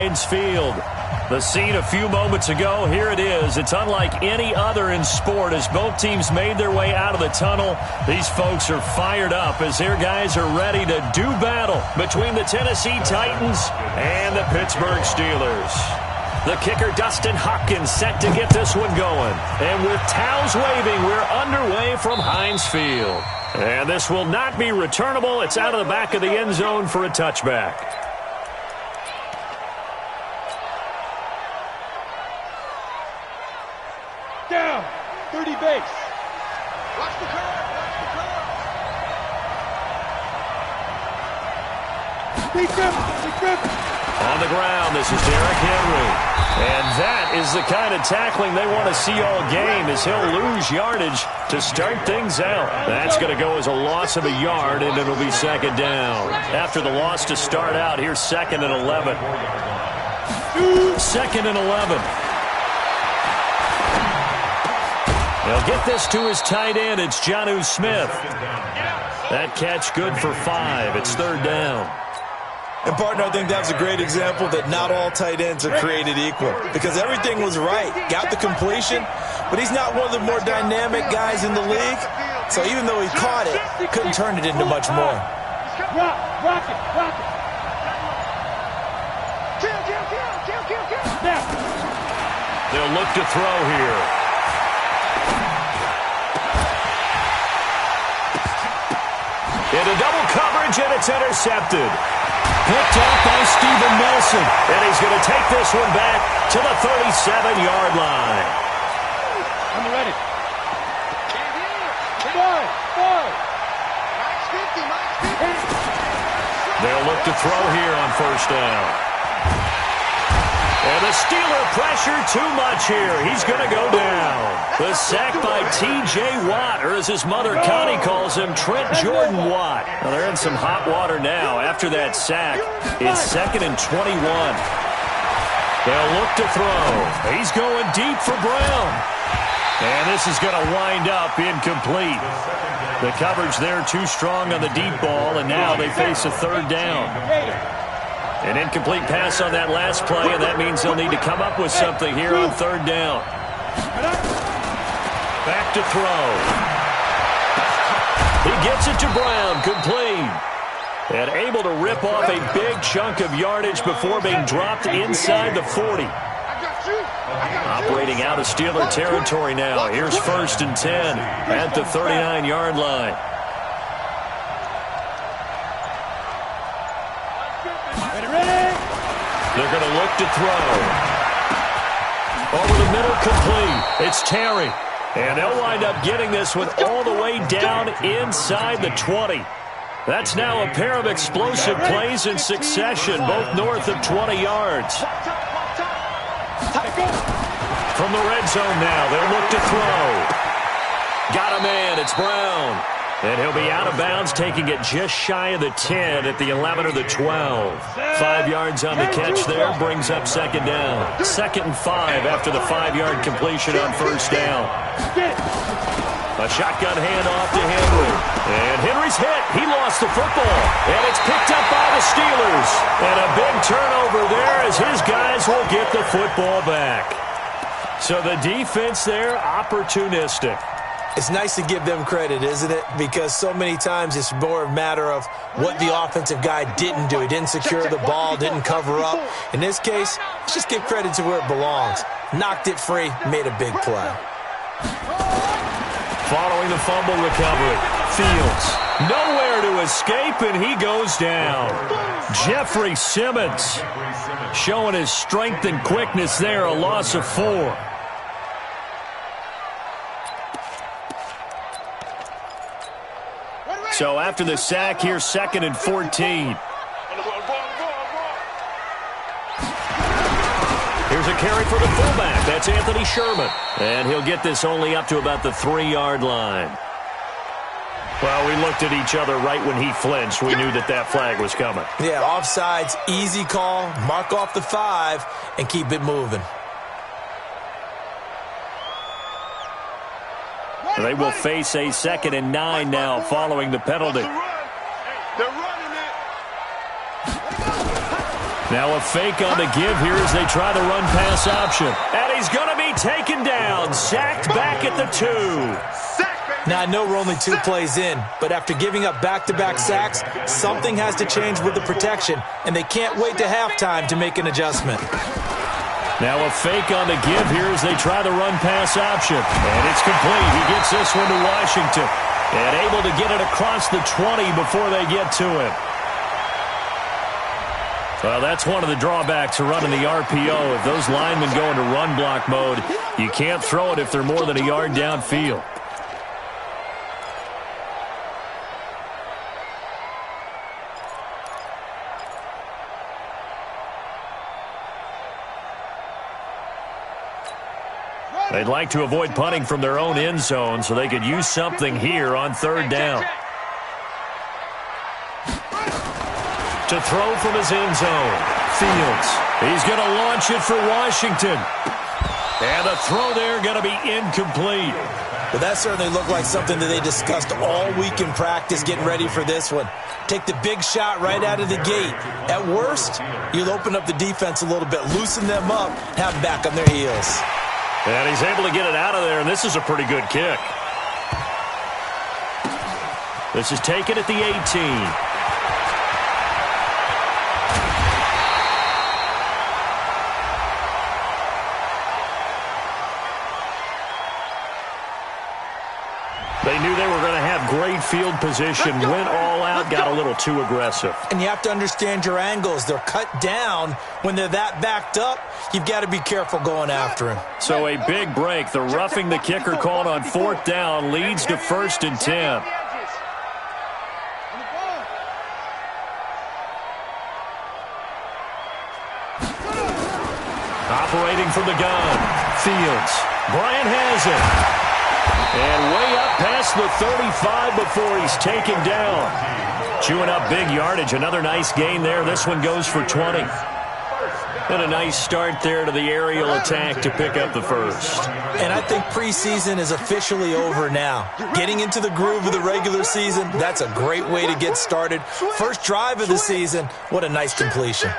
Field. The scene a few moments ago, here it is. It's unlike any other in sport as both teams made their way out of the tunnel. These folks are fired up as their guys are ready to do battle between the Tennessee Titans and the Pittsburgh Steelers. The kicker, Dustin Hopkins, set to get this one going. And with towels waving, we're underway from Heinz Field. And this will not be returnable. It's out of the back of the end zone for a touchback. Down, 30 base. Watch the curve, watch the curve. Big grip. On the ground, this is Derrick Henry. And that is the kind of tackling they want to see all game as he'll lose yardage to start things out. That's going to go as a loss of a yard, and it'll be second down. After the loss to start out, here's 2nd and 11. 2nd and 11. He'll get this to his tight end. It's Jonnu Smith. That catch good for 5. It's 3rd down. And, partner, I think that's a great example that not all tight ends are created equal because everything was right. Got the completion, but he's not one of the more dynamic guys in the league. So even though he caught it, couldn't turn it into much more. Rock it. They'll look to throw here. Into double coverage, and it's intercepted. Picked up by Steven Nelson. And he's going to take this one back to the 37-yard line. I'm ready. Five. They'll look to throw here on 1st down. And the Steeler pressure too much here. He's going to go down. The sack by T.J. Watt, or as his mother Connie calls him, Trent Jordan Watt. Well, they're in some hot water now. After that sack, it's 2nd and 21. They'll look to throw. He's going deep for Brown. And this is going to wind up incomplete. The coverage there too strong on the deep ball, and now they face a 3rd down. An incomplete pass on that last play, and that means they'll need to come up with something here on 3rd down. Back to throw. He gets it to Brown, complete. And able to rip off a big chunk of yardage before being dropped inside the 40. Operating out of Steeler territory now. Here's 1st and 10 at the 39-yard line. They're going to look to throw. Over the middle, complete. It's Terry. And they'll wind up getting this one all the way down inside the 20. That's now a pair of explosive plays in succession, both north of 20 yards. From the red zone now, they'll look to throw. Got a man, it's Brown. And he'll be out of bounds, taking it just shy of the 10 at the 11 or the 12. 5 yards on the catch there, brings up 2nd down. 2nd and 5 after the 5-yard completion on 1st down. A shotgun handoff to Henry. And Henry's hit. He lost the football. And it's picked up by the Steelers. And a big turnover there as his guys will get the football back. So the defense there, opportunistic. It's nice to give them credit, isn't it? Because so many times it's more a matter of what the offensive guy didn't do. He didn't secure the ball, didn't cover up. In this case, let's just give credit to where it belongs. Knocked it free, made a big play. Following the fumble recovery, Fields nowhere to escape, and he goes down. Jeffrey Simmons showing his strength and quickness there, a loss of 4. So after the sack, here's 2nd and 14. Here's a carry for the fullback. That's Anthony Sherman. And he'll get this only up to about the 3-yard line. Well, we looked at each other right when he flinched. We knew that that flag was coming. Yeah, offsides, easy call. Mark off the 5 and keep it moving. They will face a 2nd and 9 now following the penalty. Now a fake on the give here as they try the run-pass option. And he's going to be taken down. Sacked back at the 2. Now, I know we're only 2 plays in, but after giving up back-to-back sacks, something has to change with the protection, and they can't wait to halftime to make an adjustment. Now a fake on the give here as they try the run-pass option. And it's complete. He gets this one to Washington. And able to get it across the 20 before they get to him. Well, that's one of the drawbacks of running the RPO. If those linemen go into run block mode, you can't throw it if they're more than a yard downfield. They'd like to avoid punting from their own end zone so they could use something here on 3rd down. To throw from his end zone. Fields. He's going to launch it for Washington. And the throw there going to be incomplete. Well, that certainly looked like something that they discussed all week in practice getting ready for this one. Take the big shot right out of the gate. At worst, you'll open up the defense a little bit, loosen them up, have them back on their heels. And he's able to get it out of there, and this is a pretty good kick. This is taken at the 18. They knew they were going to have great field position, went all out, got a little too aggressive. And you have to understand your angles. They're cut down. When they're that backed up, you've got to be careful going after him. So a big break. The roughing the kicker called on 4th down leads to 1st and 10. Operating from the gun. Fields. Bryant has it. And way up past the 35 before he's taken down. Chewing up big yardage. Another nice gain there. This one goes for 20. And a nice start there to the aerial attack to pick up the first. And I think preseason is officially over now. Getting into the groove of the regular season, that's a great way to get started. First drive of the season, what a nice completion.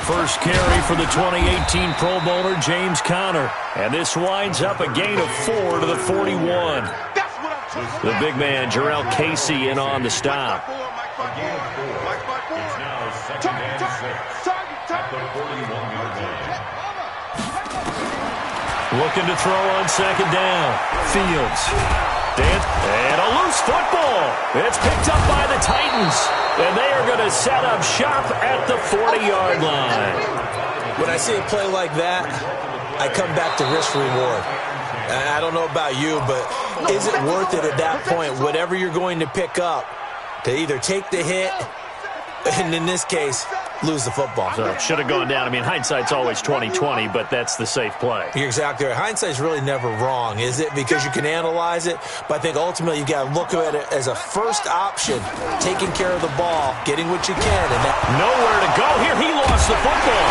First carry for the 2018 Pro Bowler, James Conner. And this winds up a gain of 4 to the 41. The big man, Jarrell Casey, in on the stop. Looking to throw on 2nd down. Fields. And a loose football. It's picked up by the Titans. And they are going to set up shop at the 40-yard line. When I see a play like that, I come back to risk-reward. I don't know about you, but is it worth it at that point, whatever you're going to pick up, to either take the hit, and in this case, lose the football? So it should have gone down. I mean, hindsight's always 20/20, but that's the safe play. You're exactly right. Hindsight's really never wrong, is it? Because you can analyze it, but I think ultimately you got to look at it as a first option, taking care of the ball, getting what you can. And that nowhere to go here. He lost the football.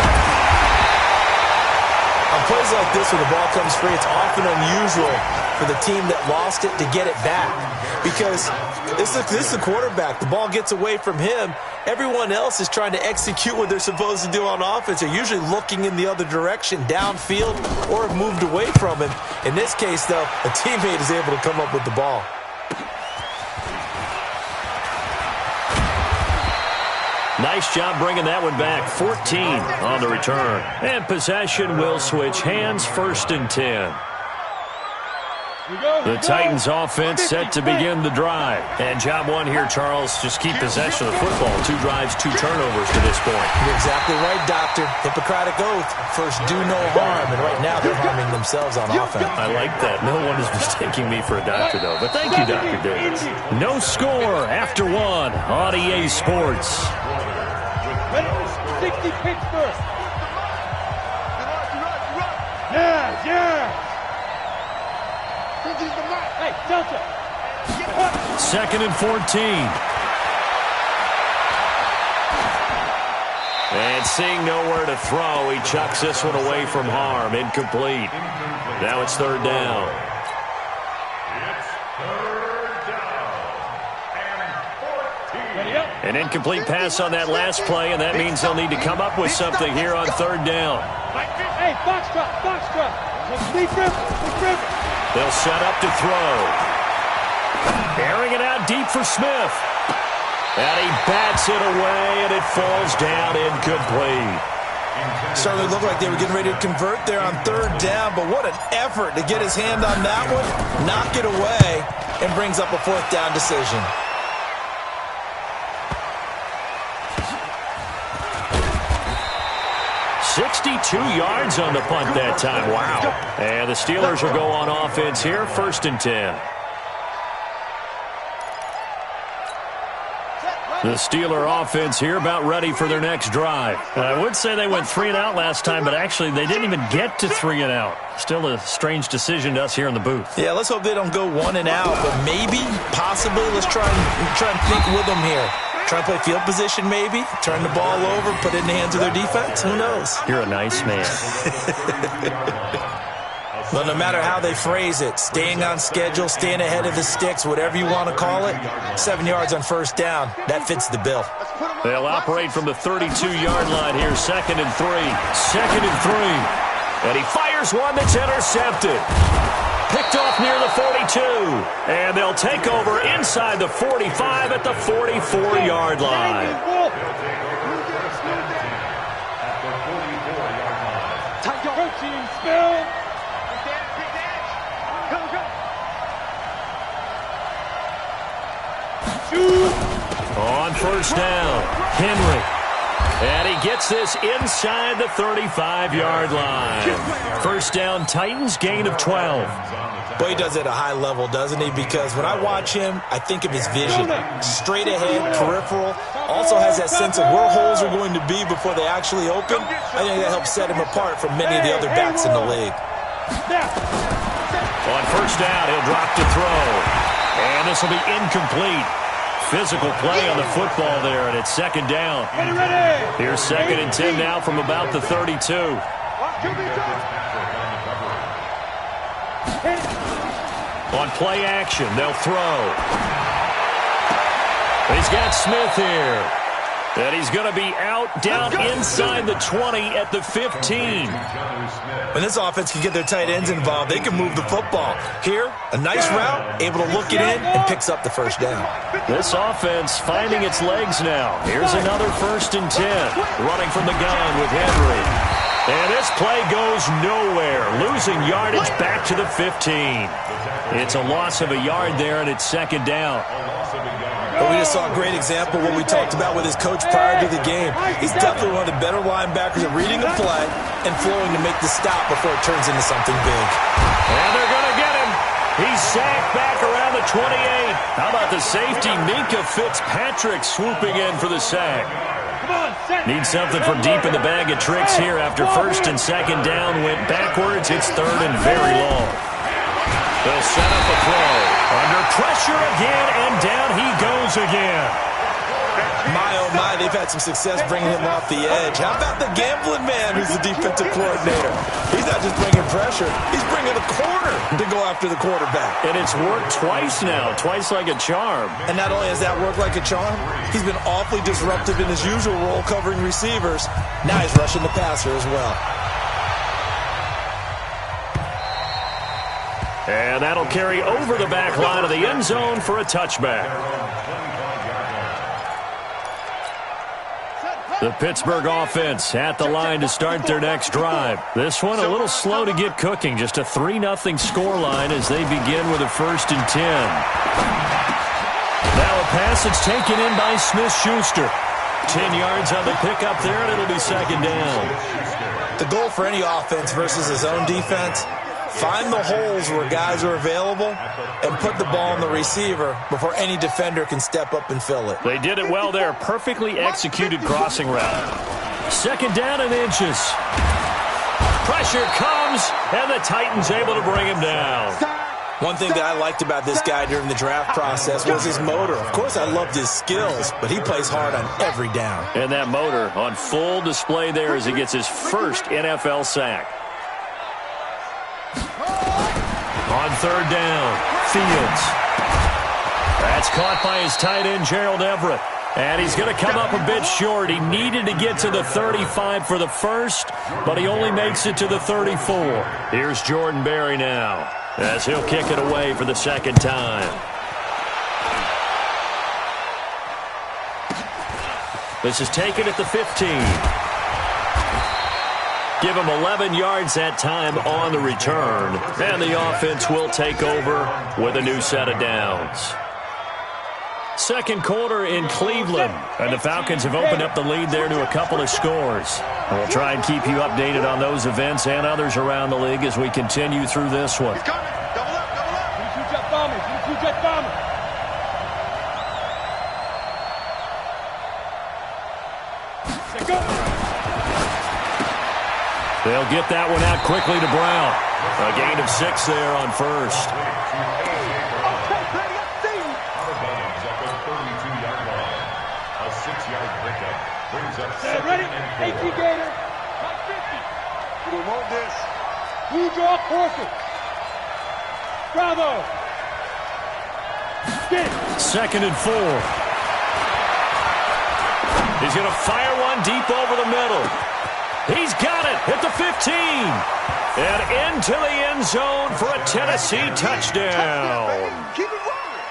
On plays like this where the ball comes free, it's often unusual for the team that lost it to get it back. Because this is the quarterback. The ball gets away from him. Everyone else is trying to execute what they're supposed to do on offense. They're usually looking in the other direction, downfield, or have moved away from him. In this case, though, a teammate is able to come up with the ball. Nice job bringing that one back. 14 on the return. And possession will switch hands. 1st and 10. The Titans offense set to begin the drive. And job one here, Charles, just keep possession of the football. 2 drives, 2 turnovers to this point. You're exactly right, Doctor. Hippocratic oath. First, do no harm. And right now, they're harming themselves on offense. I like that. No one is mistaking me for a doctor, though. But thank you, Dr. Davis. No score after 1 on EA Sports. 60 Pittsburgh. Yeah. Hey, Delta. 2nd and 14. And seeing nowhere to throw, he chucks this one away from harm. Incomplete. Now it's 3rd down. An incomplete pass on that last play, and that means they'll need to come up with something here on third down. Hey, box drop, box drop. Deep rip. They'll set up to throw. Airing it out deep for Smith. And he bats it away, and it falls down incomplete. Certainly looked like they were getting ready to convert there on third down, but what an effort to get his hand on that one, knock it away, and brings up a fourth down decision. 62 yards on the punt that time. Wow. And the Steelers will go on offense here, 1st and 10. The Steeler offense here about ready for their next drive. I would say they went 3 and out last time, but actually they didn't even get to 3 and out. Still a strange decision to us here in the booth. Yeah, let's hope they don't go 1 and out, but maybe, possibly, let's try and think with them here. Try and play field position maybe, turn the ball over, put it in the hands of their defense. Who knows? You're a nice man. Well, no matter how they phrase it, staying on schedule, staying ahead of the sticks, whatever you want to call it, 7 yards on first down, that fits the bill. They'll operate from the 32-yard line here, 2nd and 3. 2nd and 3. And he fires one that's intercepted. Picked off near the 42. And they'll take over inside the 45 at the 44-yard line. On first down, Henry. And he gets this inside the 35-yard line. First down, Titans, gain of 12. Boy, he does it at a high level, doesn't he? Because when I watch him, I think of his vision. Straight ahead, peripheral. Also has that sense of where holes are going to be before they actually open. I think that helps set him apart from many of the other backs in the league. On first down, he'll drop to throw. And this will be incomplete. Physical play on the football there, and it's 2nd down. Here's 2nd and 10 now from about the 32. On play action, they'll throw. He's got Smith here. And he's going to be out down inside the 20 at the 15. When this offense can get their tight ends involved, they can move the football. Here, a nice route, able to look it in, and picks up the first down. This offense finding its legs now. Here's another 1st and 10. Running from the gun with Henry. And this play goes nowhere. Losing yardage back to the 15. It's a loss of a yard there, and it's 2nd down. But we just saw a great example of what we talked about with his coach prior to the game. He's definitely one of the better linebackers at reading a play and flowing to make the stop before it turns into something big. And they're going to get him. He's sacked back around the 28. How about the safety, Minka Fitzpatrick, swooping in for the sack. Need something from deep in the bag of tricks here after 1st and 2nd down went backwards. It's 3rd and very long. They'll set up a throw. Under pressure again, and down he goes again. My, oh my, they've had some success bringing him off the edge. How about the gambling man who's the defensive coordinator? He's not just bringing pressure, he's bringing a corner to go after the quarterback. And it's worked twice now, twice like a charm. And not only has that worked like a charm, he's been awfully disruptive in his usual role covering receivers. Now he's rushing the passer as well. And that'll carry over the back line of the end zone for a touchback. The Pittsburgh offense at the line to start their next drive. This one a little slow to get cooking. Just a 3-0 scoreline as they begin with a 1st and 10. Now a pass that's taken in by Smith-Schuster. 10 yards on the pickup there, and it'll be 2nd down. The goal for any offense versus his own defense, find the holes where guys are available and put the ball on the receiver before any defender can step up and fill it. They did it well there. Perfectly executed crossing route. 2nd down and inches. Pressure comes, and the Titans able to bring him down. One thing that I liked about this guy during the draft process was his motor. Of course, I loved his skills, but he plays hard on every down. And that motor on full display there as he gets his first NFL sack. On 3rd down, Fields. That's caught by his tight end, Gerald Everett. And he's going to come up a bit short. He needed to get to the 35 for the first, but he only makes it to the 34. Here's Jordan Berry now, as he'll kick it away for the second time. This is taken at the 15. Give him 11 yards that time on the return, and the offense will take over with a new set of downs. Second quarter in Cleveland, and the Falcons have opened up the lead there to a couple of scores. We'll try and keep you updated on those events and others around the league as we continue through this one. Double up, double up. Two jet bombers, two jet bombers. Go. They'll get that one out quickly to Brown. A gain of 6 there on first. Ready? AT Gator. 50. We want this. Blue draw forfeit. Bravo. Get. Second and 4. He's going to fire one deep over the middle. He's got it at the 15. And into the end zone for a Tennessee touchdown. Keep it rolling.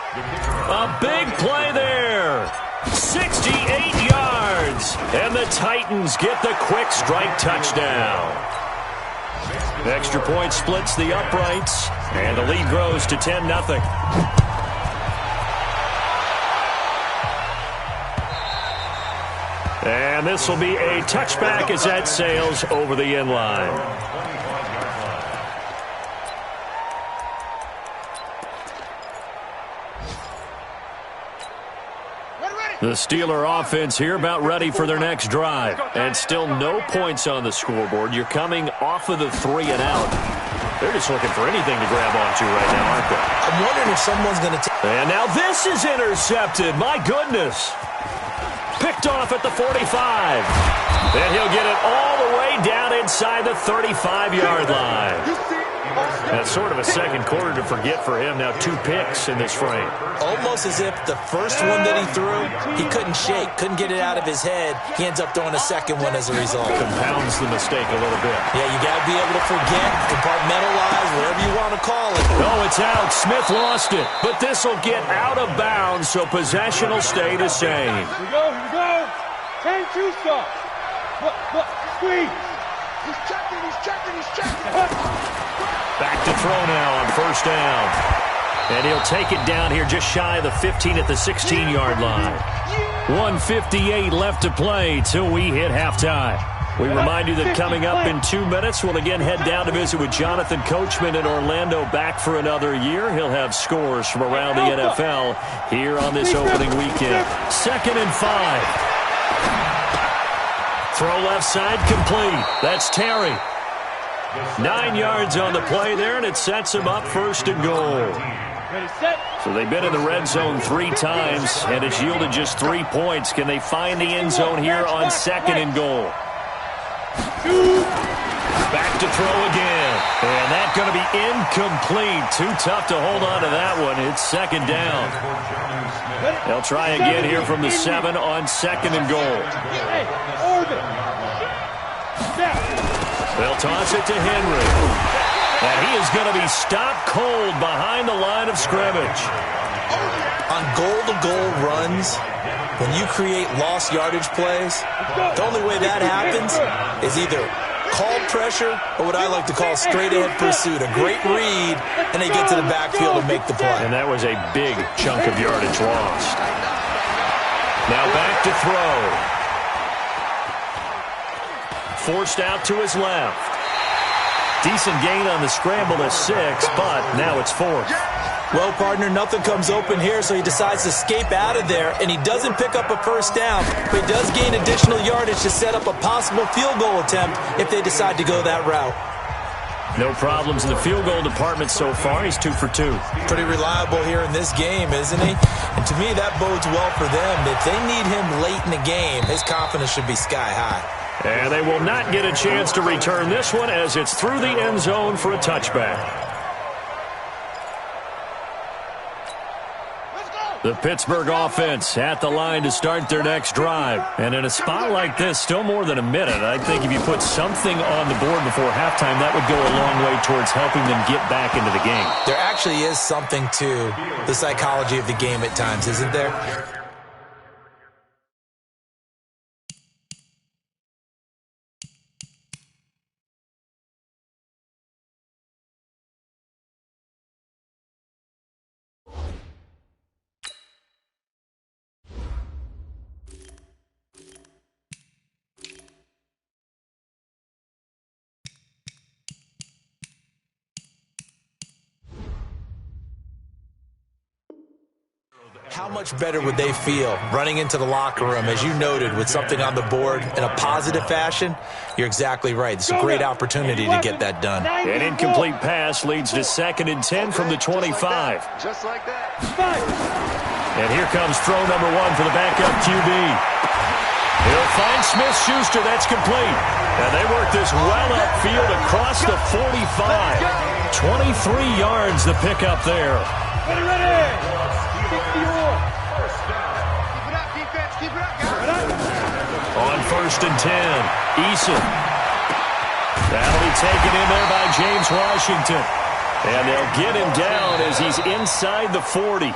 A big play there. 68 yards. And the Titans get the quick strike touchdown. Extra point splits the uprights. And the lead grows to 10-0. And this will be a touchback as that sails over the end line. The Steeler offense here about ready for their next drive. And still no points on the scoreboard. You're coming off of the 3 and out. They're just looking for anything to grab onto right now, aren't they? I'm wondering if someone's going to take... And now this is intercepted. My goodness. Picked off at the 45. And he'll get it all the way down inside the 35-yard line. That's sort of a second quarter to forget for him. Now 2 picks in this frame. Almost as if the first one that he threw, he couldn't shake, couldn't get it out of his head. He ends up throwing a second one as a result. Compounds the mistake a little bit. Yeah, you got to be able to forget, compartmentalize, whatever you want to call it. Oh, it's out. Smith lost it. But this will get out of bounds, so possession will stay the same. Here we go, here we go. Change 2 stop. Look, squeeze. He's checking, he's checking, he's checking. Back to throw now on first down. And he'll take it down here just shy of the 15 at the 16-yard line. 1:58 left to play till we hit halftime. We remind you that coming up in 2 minutes, we'll again head down to visit with Jonathan Coachman in Orlando, back for another year. He'll have scores from around the NFL here on this opening weekend. 2nd and 5. Throw left side complete. That's Terry. 9 yards on the play there, and it sets him up 1st and goal. So they've been in the red zone 3 times, and it's yielded just 3 points. Can they find the end zone here on 2nd and goal? Back to throw again. And that's going to be incomplete. Too tough to hold on to that one. It's 2nd down. They'll try again here from the 7 on 2nd and goal. They'll toss it to Henry. And he is going to be stopped cold behind the line of scrimmage. On goal-to-goal runs, when you create lost yardage plays, the only way that happens is either called pressure or what I like to call straight-ahead pursuit. A great read, and they get to the backfield and make the play. And that was a big chunk of yardage lost. Now back to throw. Forced out to his left. Decent gain on the scramble to 6, but now it's 4th. Well, partner, nothing comes open here, so he decides to escape out of there, and he doesn't pick up a first down, but he does gain additional yardage to set up a possible field goal attempt if they decide to go that route. No problems in the field goal department so far. He's 2 for 2. Pretty reliable here in this game, isn't he? And to me, that bodes well for them. If they need him late in the game, his confidence should be sky high. And they will not get a chance to return this one as it's through the end zone for a touchback. Let's go. The Pittsburgh offense at the line to start their next drive. And in a spot like this, still more than a minute, I think if you put something on the board before halftime, that would go a long way towards helping them get back into the game. There actually is something to the psychology of the game at times, isn't there? How much better would they feel running into the locker room, as you noted, with something on the board in a positive fashion? You're exactly right. It's a great opportunity to get that done. An incomplete pass leads to 2nd and 10 from the 25. Just like that. And here comes throw number 1 for the backup QB. He'll find Smith-Schuster. That's complete. And they work this well upfield across the 45. 23 yards the pickup there. Ready. On 1st and 10, Eason. That'll be taken in there by James Washington. And they'll get him down as he's inside the 40.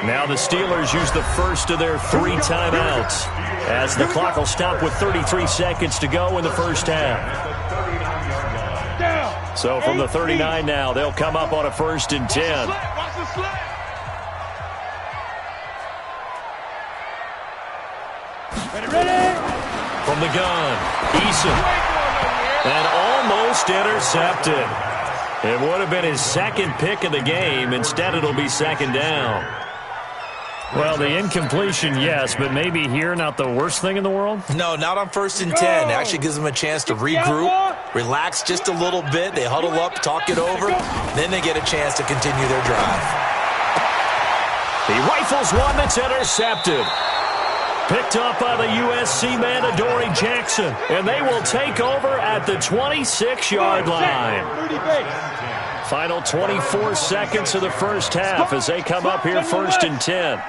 Now the Steelers use the first of their 3 timeouts as the clock will stop with 33 seconds to go in the first half. So from the 39 now, they'll come up on a 1st and 10. From the gun, Eason. And almost intercepted. It would have been his 2nd pick of the game. Instead, it'll be 2nd down. Well, the incompletion, yes, but maybe here not the worst thing in the world? No, not on 1st and 10. It actually gives them a chance to regroup, relax just a little bit. They huddle up, talk it over, then they get a chance to continue their drive. He rifles one that's intercepted. Picked up by the USC man, Adoree Jackson. And they will take over at the 26-yard line. Final 24 seconds of the first half as they come up here 1st and 10.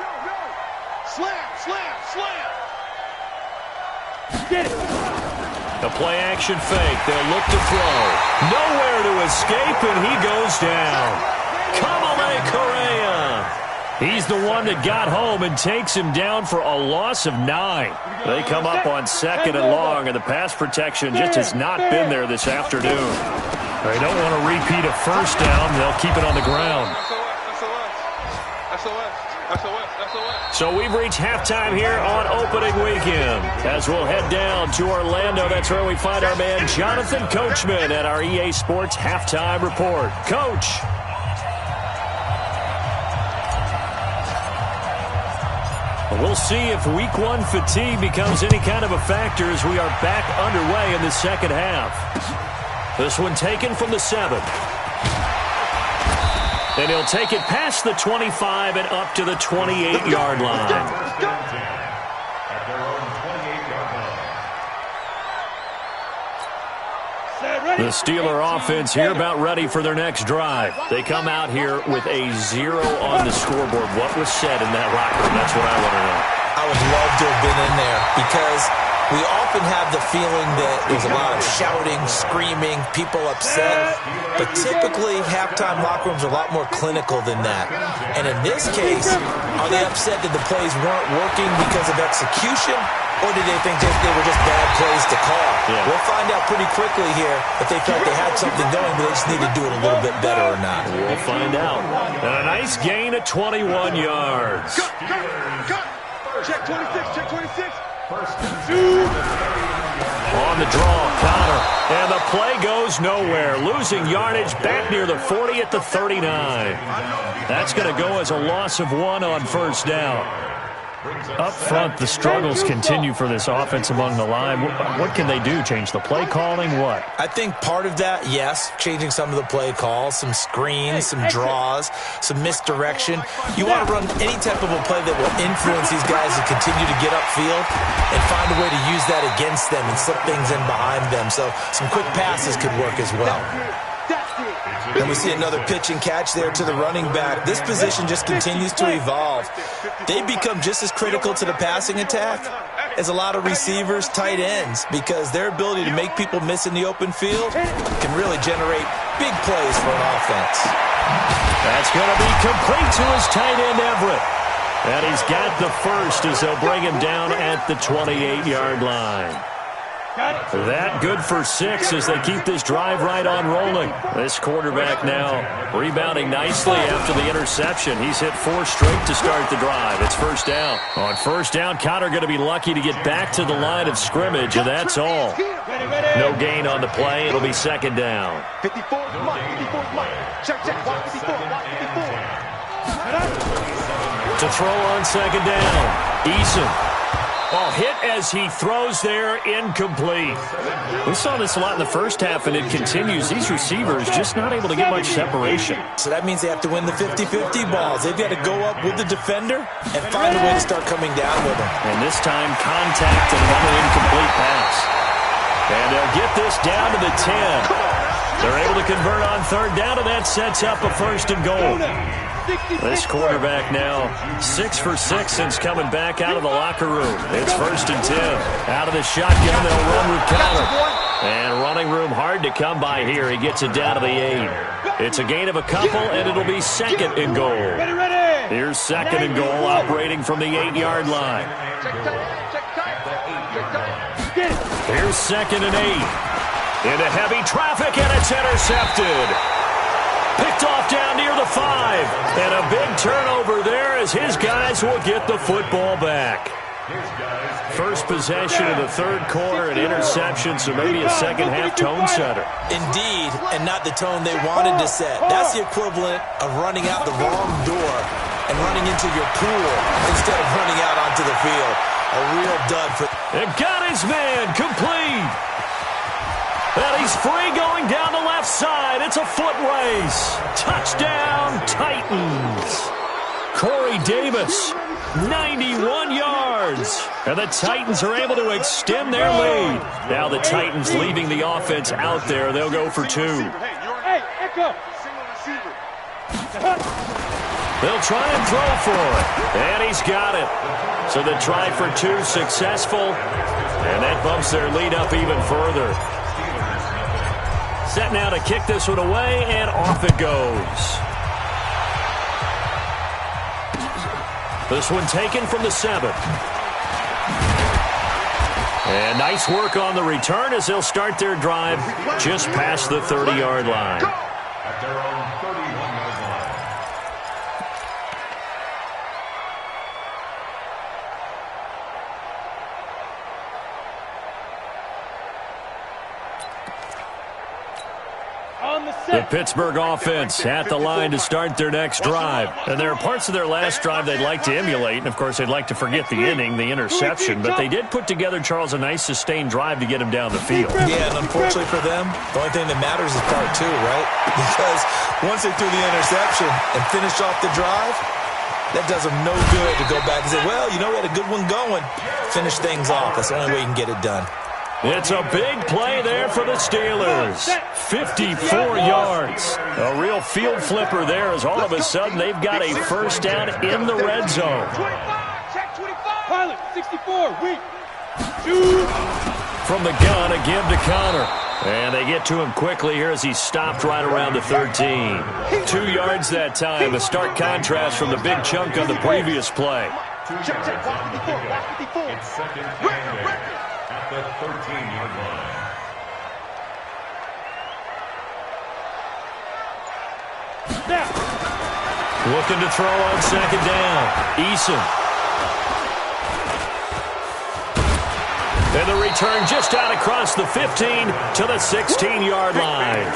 The play-action fake. They'll look to throw. Nowhere to escape, and he goes down. Kamale Correa. He's the one that got home and takes him down for a loss of 9. They come up on 2nd and long, and the pass protection just has not been there this afternoon. They don't want to repeat a first down. They'll keep it on the ground. So we've reached halftime here on opening weekend. As we'll head down to Orlando, that's where we find our man Jonathan Coachman at our EA Sports Halftime Report. Coach. We'll see if week 1 fatigue becomes any kind of a factor as we are back underway in the second half. This one taken from the 7. And he'll take it past the 25 and up to the 28-yard line. The Steeler offense here about ready for their next drive. They come out here with a 0 on the scoreboard. What was said in that locker room? That's what I want to know. I would love to have been in there because we often have the feeling that there's a lot of shouting, screaming, people upset. But typically, halftime locker rooms are a lot more clinical than that. And in this case, are they upset that the plays weren't working because of execution? Or did they think they were just bad plays to call? Yeah. We'll find out pretty quickly here if they felt they had something going, but they just need to do it a little bit better or not. We'll find out. And a nice gain of 21 yards. Cut. Check 26, check 26. On the draw, Connor. And the play goes nowhere. Losing yardage back near the 40 at the 39. That's going to go as a loss of 1 on 1st down. Up front, the struggles continue for this offense among the line. What can they do? Change the play calling? What? I think part of that, yes, changing some of the play calls, some screens, some draws, some misdirection. You want to run any type of a play that will influence these guys to continue to get upfield and find a way to use that against them and slip things in behind them. So some quick passes could work as well. And we see another pitch and catch there to the running back. This position just continues to evolve. They become just as critical to the passing attack as a lot of receivers, tight ends, because their ability to make people miss in the open field can really generate big plays for an offense. That's going to be complete to his tight end, Everett. And he's got the first as they'll bring him down at the 28-yard line. That good for 6 as they keep this drive right on rolling. This quarterback now rebounding nicely after the interception. He's hit 4 straight to start the drive. It's first down. On first down, Connor going to be lucky to get back to the line of scrimmage, and that's all. No gain on the play. It'll be second down. 54 Mike. 54 Mike. Check. 54. To throw on second down. Eason. Oh, hit as he throws there, incomplete. We saw this a lot in the first half, and it continues. These receivers just not able to get much separation. So that means they have to win the 50-50 balls. They've got to go up with the defender and find a way to start coming down with them. And this time, contact and another incomplete pass. And they'll get this down to the 10. They're able to convert on third down, and that sets up a first and goal. This quarterback now 6 for 6 since coming back out of the locker room. It's first and 10. Out of the shotgun, they'll run with Connor. And running room hard to come by here. He gets it down to the 8. It's a gain of a couple, and it'll be second and goal. Here's second and goal operating from the 8-yard line. Here's second and 8. Into heavy traffic, and it's intercepted. Picked off down near the 5. And a big turnover there as his guys will get the football back. First possession of the third quarter, an interception, so maybe a second-half tone setter. Indeed, and not the tone they wanted to set. That's the equivalent of running out the wrong door and running into your pool instead of running out onto the field. A real dud for... And got his man complete. And he's free going down the left side. It's a foot race. Touchdown, Titans. Corey Davis, 91 yards. And the Titans are able to extend their lead. Now the Titans leaving the offense out there. They'll go for 2. Hey, Echo. They'll try and throw for it. And he's got it. So the try for 2 successful. And that bumps their lead up even further. Set now to kick this one away, and off it goes. This one taken from the 7. And nice work on the return as they'll start their drive just past the 30-yard line. At their own 31-yard line. The Pittsburgh offense at the line to start their next drive. And there are parts of their last drive they'd like to emulate. And, of course, they'd like to forget the inning, the interception. But they did put together, Charles, a nice sustained drive to get him down the field. Yeah, and unfortunately for them, the only thing that matters is part 2, right? Because once they threw the interception and finished off the drive, that does them no good to go back and say, well, you know, we had a good one going. Finish things off. That's the only way you can get it done. It's a big play there for the Steelers. 54 yards. A real field flipper there as all of a sudden they've got a first down in the red zone. 25, check 25. Pilot, 64, weak. 2. From the gun, a give to Connor. And they get to him quickly here as he stopped right around the 13. 2 yards that time. A stark contrast from the big chunk on the previous play. Check, 54. It's second and 8 at the 13-yard line. Looking to throw on second down. Eason. And the return just out across the 15 to the 16-yard line.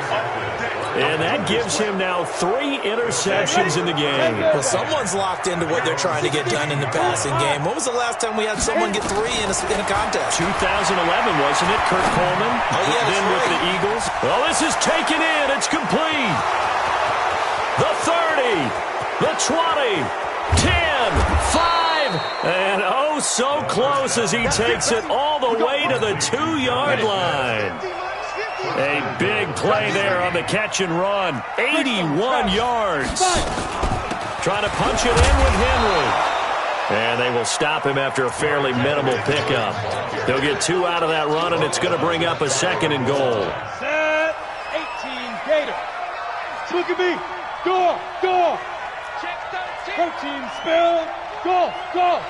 And that gives him now 3 interceptions in the game. Well, someone's locked into what they're trying to get done in the passing game. When was the last time we had someone get 3 in a contest? 2011, wasn't it? Kurt Coleman. Oh, yeah, then with the Eagles. Well, this is taken in. It's complete. The 30, the 20, 10, 5, and oh, so close as he takes it all the way to the 2-yard line. A big play there on the catch and run. 81 yards. Trying to punch it in with Henry. And they will stop him after a fairly minimal pickup. He'll get 2 out of that run, and it's going to bring up a 2nd and goal. Set, 18, Gator. Look at me. Go, go. Protein spill. Go, go.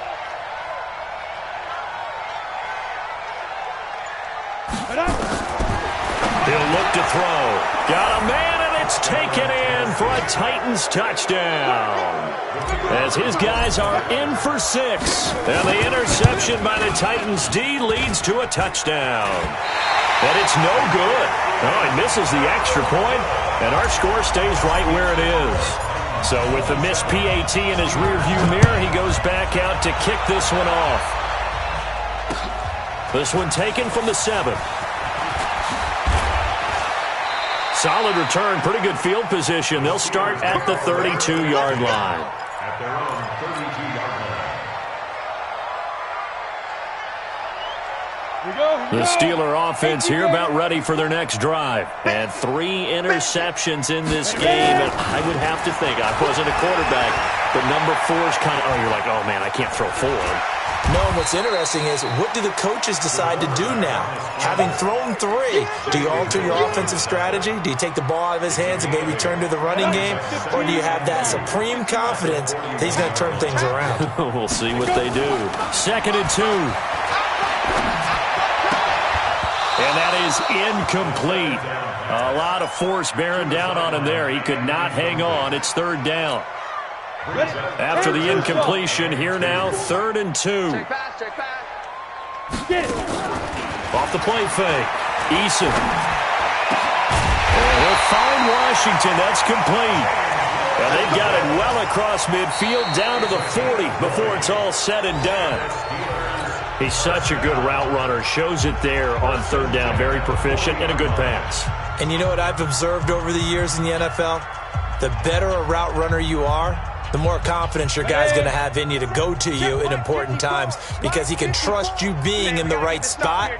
He'll look to throw. Got a man, and it's taken in for a Titans touchdown. As his guys are in for 6. And the interception by the Titans D leads to a touchdown. And it's no good. Oh, he misses the extra point, and our score stays right where it is. So with the missed PAT in his rearview mirror, he goes back out to kick this one off. This one taken from the 7. Solid return, pretty good field position. They'll start at the 32-yard line. At their own 32-yard line. The Steeler offense here about ready for their next drive. And 3 interceptions in this game. And I would have to think, I wasn't a quarterback, but number 4 is kind of, you're like, oh, man, I can't throw 4. No, and what's interesting is, what do the coaches decide to do now? Having thrown 3, do you alter your offensive strategy? Do you take the ball out of his hands and maybe turn to the running game? Or do you have that supreme confidence that he's going to turn things around? We'll see what they do. 2nd and 2. And that is incomplete. A lot of force bearing down on him there. He could not hang on. It's 3rd down. After the incompletion, here now, 3rd and 2. Off the play fake. Eason. And he'll find Washington. That's complete. And they've got it well across midfield, down to the 40 before it's all said and done. He's such a good route runner. Shows it there on 3rd down. Very proficient and a good pass. And you know what I've observed over the years in the NFL? The better a route runner you are, the more confidence your guy's going to have in you to go to you in important times, because he can trust you being in the right spot,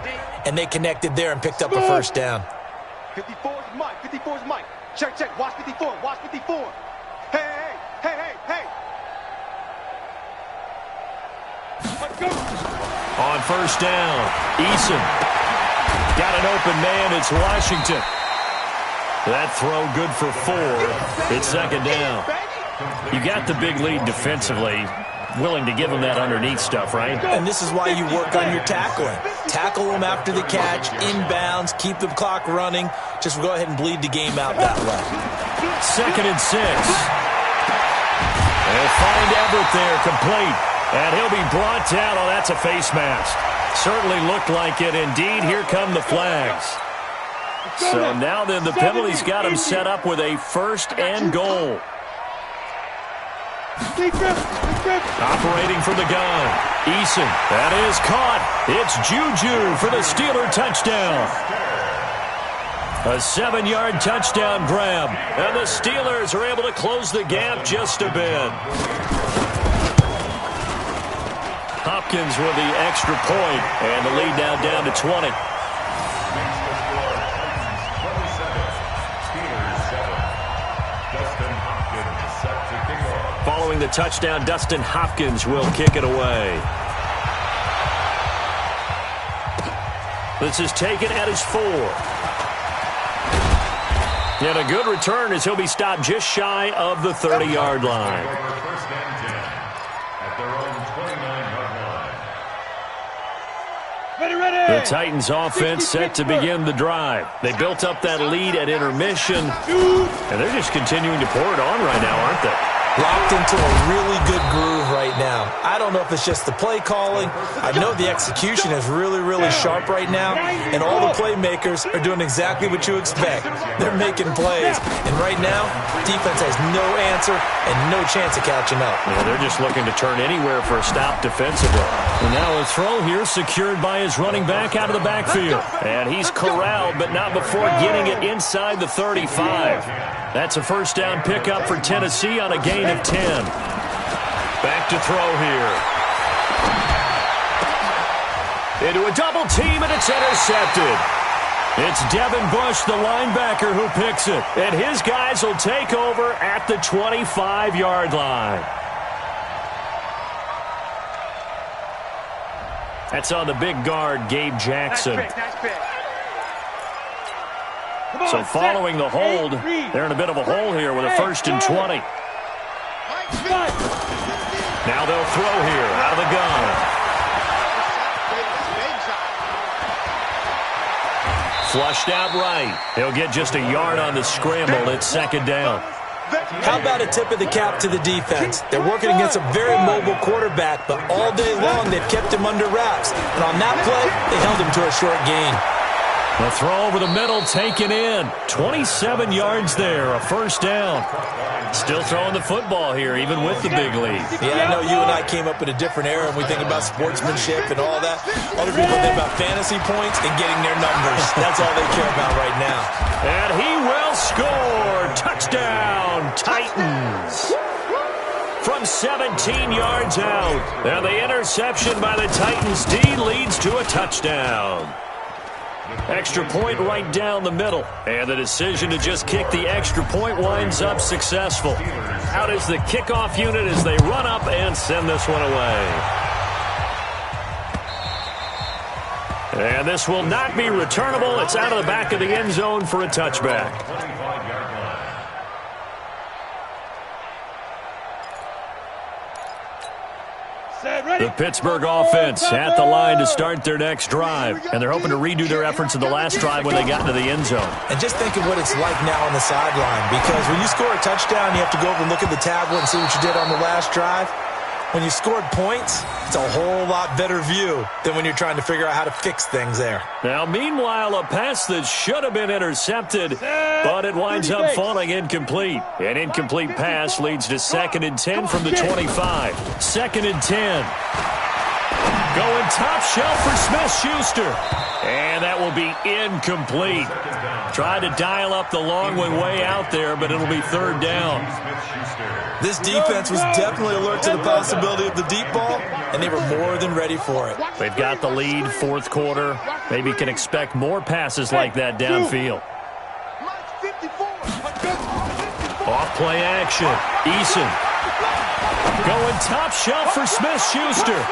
and they connected there and picked up a 1st down. 54 is Mike. 54 is Mike. Check, check. Watch 54. Watch 54. Hey, hey, hey, hey, hey. Let's go. On 1st down, Eason. Got an open man. It's Washington. That throw good for 4. It's 2nd down. You got the big lead defensively. Willing to give him that underneath stuff, right? And this is why you work on your tackling. Tackle them after the catch, inbounds, keep the clock running. Just go ahead and bleed the game out that way. 2nd and 6. They'll find Everett there, complete. And he'll be brought down. Oh, that's a face mask. Certainly looked like it. Indeed, here come the flags. So now then, the penalty's got him set up with a 1st and goal. Operating from the gun. Eason. That is caught. It's Juju for the Steeler touchdown. A 7-yard touchdown grab. And the Steelers are able to close the gap just a bit. Hopkins with the extra point. And the lead now down to 20. Following the touchdown, Dustin Hopkins will kick it away. This is taken at his 4. And a good return as he'll be stopped just shy of the 30-yard line. First and 10 at their own 29-yard line. Ready. The Titans offense set to begin the drive. They built up that lead at intermission, and they're just continuing to pour it on right now, aren't they? Locked into a really good groove right now. I don't know if it's just the play calling. I know the execution is really, really sharp right now, and all the playmakers are doing exactly what you expect. They're making plays, and right now, defense has no answer and no chance of catching up. Yeah, they're just looking to turn anywhere for a stop defensively. And now a throw here secured by his running back out of the backfield. And he's corralled, but not before getting it inside the 35. That's a 1st down pickup for Tennessee on a gain of 10. Back to throw here. Into a double team, and it's intercepted. It's Devin Bush, the linebacker, who picks it. And his guys will take over at the 25-yard line. That's on the big guard, Gabe Jackson. Nice pick. So following the hold, they're in a bit of a hole here with a 1st and 20. Now they'll throw here out of the gun. Flushed out right. He'll get just a yard on the scramble. It's 2nd down. How about a tip of the cap to the defense? They're working against a very mobile quarterback, but all day long they've kept him under wraps. And on that play, they held him to a short gain. The throw over the middle taken in. 27 yards there, a 1st down. Still throwing the football here, even with the big lead. Yeah, I know you and I came up in a different era, and we think about sportsmanship and all that. Other people think about fantasy points and getting their numbers. That's all they care about right now. And he will score. Touchdown, Titans. From 17 yards out. And the interception by the Titans D leads to a touchdown. Extra point right down the middle. And the decision to just kick the extra point winds up successful. Out is the kickoff unit as they run up and send this one away. And this will not be returnable. It's out of the back of the end zone for a touchback. The Pittsburgh offense at the line to start their next drive. And they're hoping to redo their efforts in the last drive when they got into the end zone. And just think of what it's like now on the sideline. Because when you score a touchdown, you have to go over and look at the tablet and see what you did on the last drive. When you scored points, it's a whole lot better view than when you're trying to figure out how to fix things there. Now, meanwhile, a pass that should have been intercepted, but it winds up falling incomplete. An incomplete pass leads to 2nd and 10 from the 25. 2nd and 10. Going top shelf for Smith-Schuster. And that will be incomplete. Tried to dial up the long one way out there, but it'll be 3rd down. This defense was definitely alert to the possibility of the deep ball, and they were more than ready for it. They've got the lead, 4th quarter. Maybe can expect more passes like that downfield. Off play action. Eason. Going top shelf for Smith-Schuster.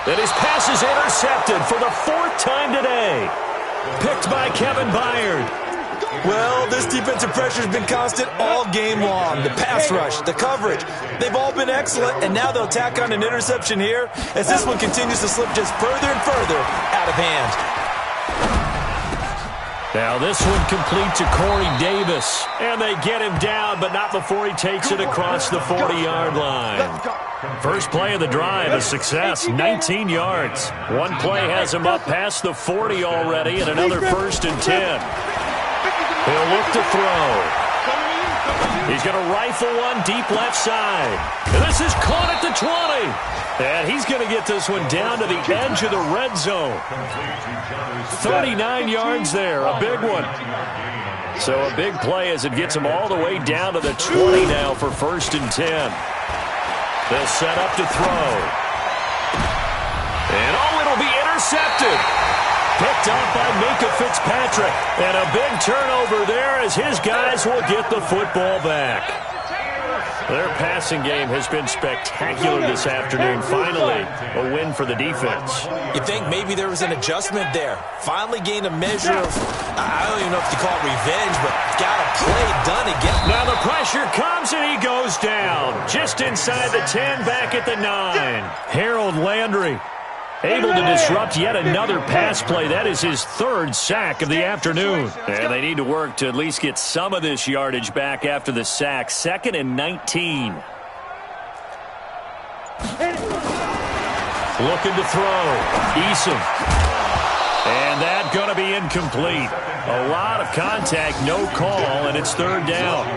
And his pass is intercepted for the 4th time today. Picked by Kevin Byard. Well, this defensive pressure has been constant all game long. The pass rush, the coverage, they've all been excellent, and now they'll tack on an interception here as this one continues to slip just further and further out of hand. Now this one complete to Corey Davis, and they get him down, but not before he takes it across the 40-yard line. First play of the drive, a success, 19 yards. One play has him up past the 40 already, and another 1st and 10. He'll look to throw. He's going to rifle one deep left side. And this is caught at the 20. And he's going to get this one down to the edge of the red zone. 39 yards there, a big one. So a big play as it gets him all the way down to the 20 now for 1st and 10. They'll set up to throw. And it'll be intercepted. Picked off by Minkah Fitzpatrick. And a big turnover there as his guys will get the football back. Their passing game has been spectacular this afternoon. Finally, a win for the defense. You think maybe there was an adjustment there. Finally gained a measure of, I don't even know if you call it revenge, but got a play done again. Now the pressure comes and he goes down. Just inside the 10, back at the 9. Harold Landry able to disrupt yet another pass play. That is his 3rd sack of the afternoon. And they need to work to at least get some of this yardage back after the sack. 2nd and 19. Looking to throw. Eason. And that going to be incomplete. A lot of contact, no call, and it's 3rd down.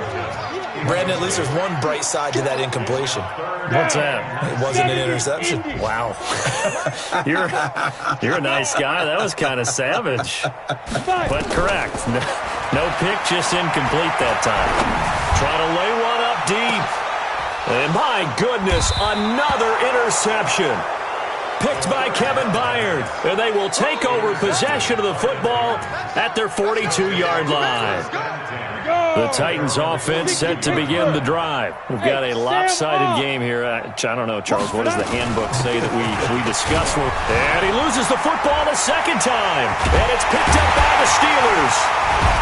Brandon, at least there's one bright side to that incompletion. What's that? It wasn't an interception. Wow. You're a nice guy. That was kind of savage. But correct. No pick, just incomplete that time. Trying to lay one up deep. And my goodness, another interception. picked by Kevin Byard. And they will take over possession of the football at their 42-yard line. The Titans offense set to begin the drive. We've got a lopsided game here. I don't know, Charles, what does the handbook say that we discussed? And he loses the football a second time. And it's picked up by the Steelers.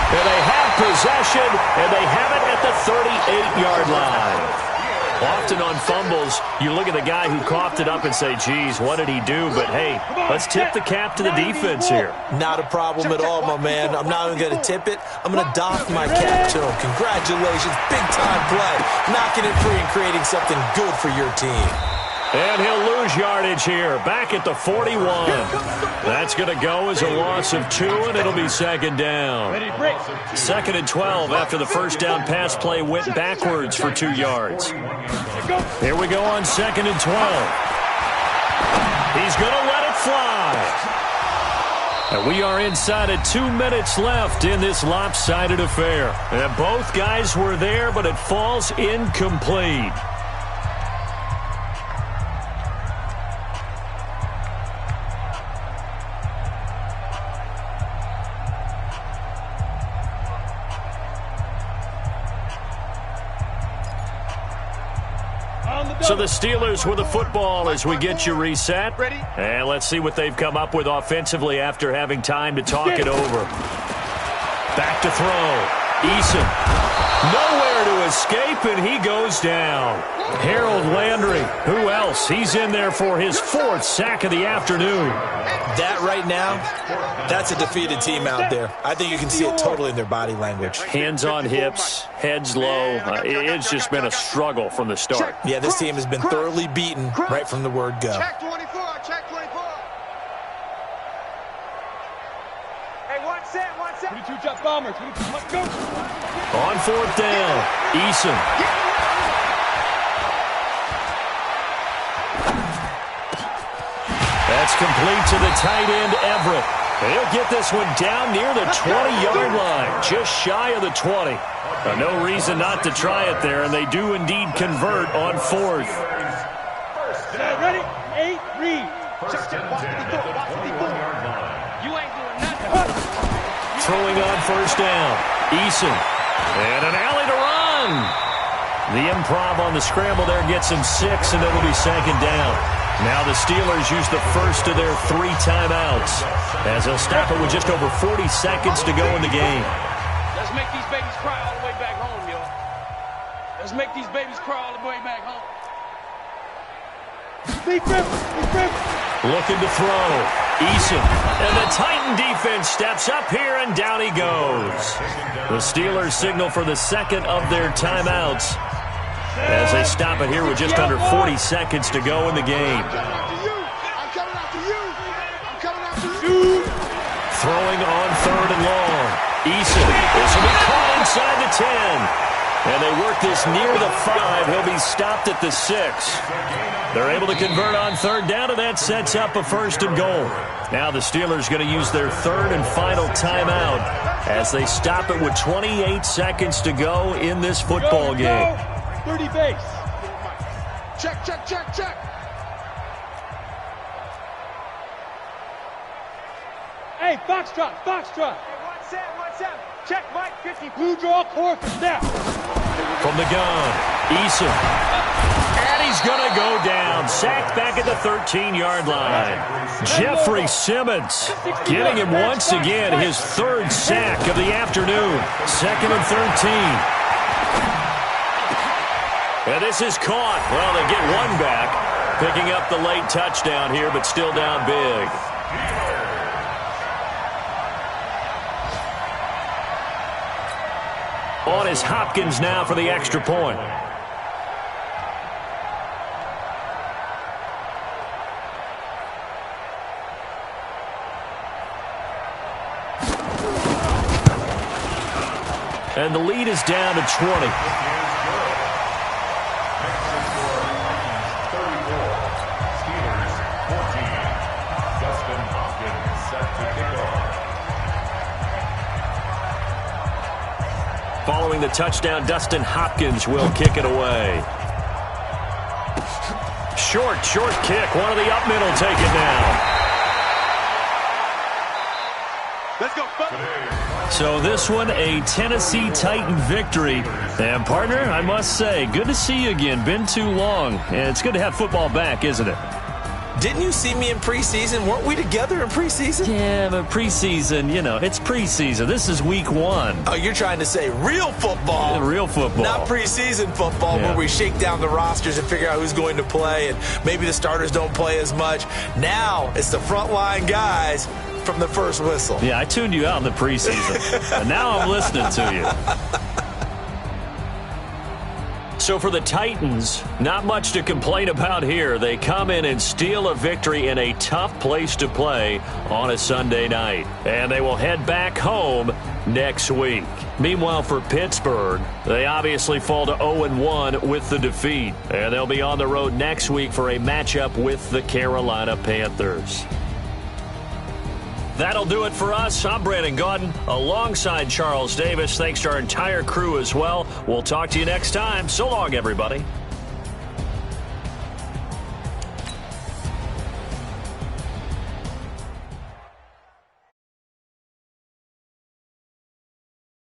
And they have possession, and they have it at the 38-yard line. Often on fumbles, you look at the guy who coughed it up and say, geez, what did he do? But, hey, let's tip the cap to the defense here. Not a problem at all, my man. I'm not even going to tip it. I'm going to doff my cap to him. Congratulations. Big-time play. Knocking it free and creating something good for your team. And he'll lose yardage here. Back at the 41. That's going to go as a loss of 2, and it'll be second down. 2nd and 12 after the first down pass play went backwards for 2 yards. Here we go on 2nd and 12. He's going to let it fly. And we are inside of 2 minutes left in this lopsided affair. And both guys were there, but it falls incomplete. So the Steelers with the football as we get you reset. And let's see what they've come up with offensively after having time to talk it over. Back to throw. Eason. Nowhere to escape, and he goes down. Harold Landry. Who else? He's in there for his 4th sack of the afternoon. That right now, that's a defeated team out there. I think you can see it totally in their body language. Hands on hips, heads low. It's just been a struggle from the start. Yeah, this team has been thoroughly beaten right from the word go. Check 24, check 24. Hey, one set. 22 jet bombers. Let's go. On 4th down, Eason. That's complete to the tight end, Everett. He'll get this one down near the 20-yard line, just shy of the 20. No reason not to try it there, and they do indeed convert on 4th. Ready? 8, read. You ain't doing nothing. Throwing on 1st down, Eason. And an alley to run. The improv on the scramble there gets him 6, and it'll be second down. Now the Steelers use the first of their 3 timeouts as they'll stop it with just over 40 seconds to go in the game. Let's make these babies cry all the way back home, y'all. Let's make these babies cry all the way back home. Looking to throw. Eason. And the Titan defense steps up here, and down he goes. The Steelers signal for the 2nd of their timeouts as they stop it here with just under 40 seconds to go in the game. Throwing on 3rd and long. Eason. This will be caught inside the 10. And they work this near the 5. He'll be stopped at the 6. They're able to convert on 3rd down, and that sets up a 1st and goal. Now the Steelers going to use their 3rd and final timeout as they stop it with 28 seconds to go in this football game. 30 base. Check. Hey, Foxtrot. Hey, one set. Check, Mike, 50. Blue draw, course, snap. From the gun, Eason. And he's going to go down. Sacked back at the 13-yard line. Jeffrey Simmons getting him once again his 3rd sack of the afternoon. 2nd and 13. And this is caught. Well, they get one back. Picking up the late touchdown here, but still down big. On is Hopkins now for the extra point. And the lead is down to 20. Following the touchdown, Dustin Hopkins will kick it away. short kick. One of the up middle take it down. Let's go. So this one, a Tennessee Titan victory. And, partner, I must say, good to see you again. Been too long. And it's good to have football back, isn't it? Didn't you see me in preseason? Weren't we together in preseason? Yeah, but preseason, it's preseason. This is week 1. Oh, you're trying to say real football. Yeah, real football. Not preseason football where we shake down the rosters and figure out who's going to play, and maybe the starters don't play as much. Now it's the frontline guys from the first whistle. Yeah, I tuned you out in the preseason. And now I'm listening to you. So for the Titans, not much to complain about here. They come in and steal a victory in a tough place to play on a Sunday night. And they will head back home next week. Meanwhile, for Pittsburgh, they obviously fall to 0-1 with the defeat. And they'll be on the road next week for a matchup with the Carolina Panthers. That'll do it for us. I'm Brandon Gaudin alongside Charles Davis. Thanks to our entire crew as well. We'll talk to you next time. So long, everybody.